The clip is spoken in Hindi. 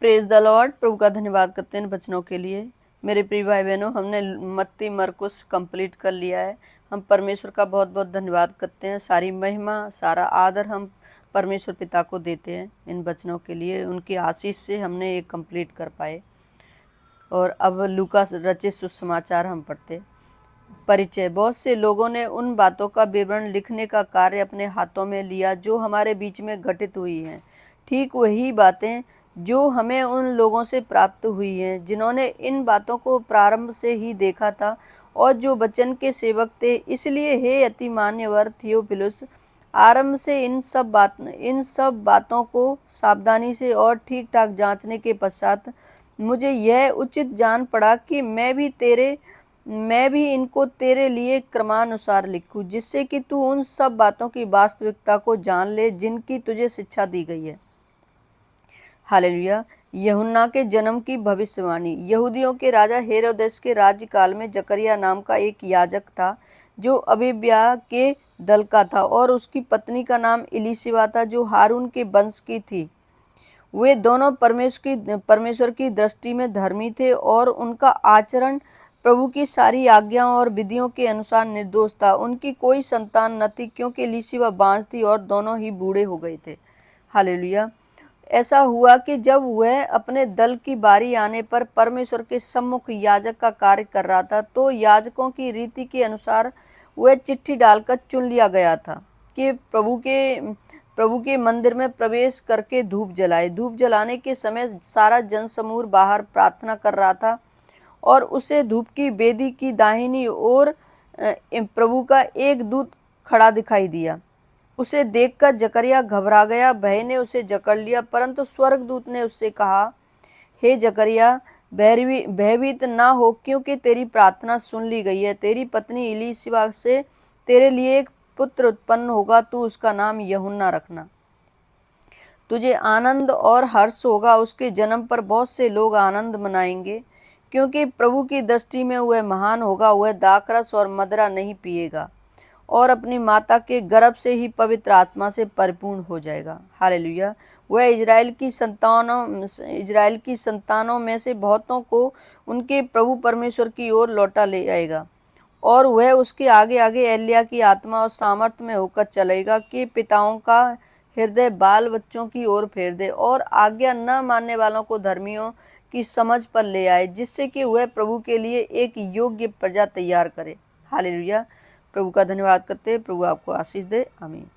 Praise the Lord. प्रभु का धन्यवाद करते हैं वचनों के लिए। मेरे प्रिय भाई बहनों, हमने मत्ती मरकुस कंप्लीट कर लिया है। हम परमेश्वर का बहुत बहुत धन्यवाद करते हैं। सारी महिमा, सारा आदर हम परमेश्वर पिता को देते हैं इन वचनों के लिए। उनकी आशीष से हमने ये कंप्लीट कर पाए। और अब लूका रचित सुसमाचार हम पढ़ते। परिचय। बहुत से लोगों ने उन बातों का विवरण लिखने का कार्य अपने हाथों में लिया जो हमारे बीच में घटित हुई हैं। ठीक वही बातें जो हमें उन लोगों से प्राप्त हुई हैं जिन्होंने इन बातों को प्रारंभ से ही देखा था और जो वचन के सेवक थे। इसलिए हे अति मान्यवर थियोफिलुस, आरंभ से इन सब बातों को सावधानी से और ठीक ठाक जांचने के पश्चात मुझे यह उचित जान पड़ा कि मैं भी इनको तेरे लिए क्रमानुसार लिखूं, जिससे कि तू उन सब बातों की वास्तविकता को जान ले जिनकी तुझे शिक्षा दी गई है। हालेलुया। यूहन्ना के जन्म की भविष्यवाणी। यहूदियों के राजा हेरोदेस के राज्यकाल में जकरिया नाम का एक याजक था जो अबीब्याह के दल का था, और उसकी पत्नी का नाम इलीशिबा था जो हारून के वंश की थी। वे दोनों परमेश्वर की दृष्टि में धर्मी थे और उनका आचरण प्रभु की सारी आज्ञाओं और विधियों के अनुसार निर्दोष था। उनकी कोई संतान न थी क्योंकि इलीशिबा बांझ थी और दोनों ही बूढ़े हो गए थे। हालेलुया। ऐसा हुआ कि जब वह अपने दल की बारी आने पर परमेश्वर के सम्मुख याजक का कार्य कर रहा था, तो याजकों की रीति के अनुसार वह चिट्ठी डालकर चुन लिया गया था कि प्रभु के मंदिर में प्रवेश करके धूप जलाए। धूप जलाने के समय सारा जनसमूह बाहर प्रार्थना कर रहा था और उसे धूप की वेदी की दाहिनी ओर प्रभु का एक दूत खड़ा दिखाई दिया। उसे देखकर जकरिया घबरा गया, भय ने उसे जकड़ लिया। परंतु स्वर्गदूत ने उससे कहा, हे जकरिया, भयभीत ना हो, क्योंकि तेरी प्रार्थना सुन ली गई है। तेरी पत्नी इलीशिबा से तेरे लिए एक पुत्र उत्पन्न होगा, तू उसका नाम यूहन्ना रखना। तुझे आनंद और हर्ष होगा, उसके जन्म पर बहुत से लोग आनंद मनाएंगे, क्योंकि प्रभु की दृष्टि में वह महान होगा। वह दाखरस और मदिरा नहीं पिएगा और अपनी माता के गर्भ से ही पवित्र आत्मा से परिपूर्ण हो जाएगा। हालेलुया। वह इजराइल की संतानों में से बहुतों को उनके प्रभु परमेश्वर की ओर लौटा ले आएगा, और वह उसके आगे आगे एलिय्याह की आत्मा और सामर्थ में होकर चलेगा कि पिताओं का हृदय बाल बच्चों की ओर फेर दे और आज्ञा न मानने वालों को धर्मियों की समझ पर ले आए, जिससे कि वह प्रभु के लिए एक योग्य प्रजा तैयार करे। हालेलुया। प्रभु का धन्यवाद करते हैं। प्रभु आपको आशीष दे। आमीन।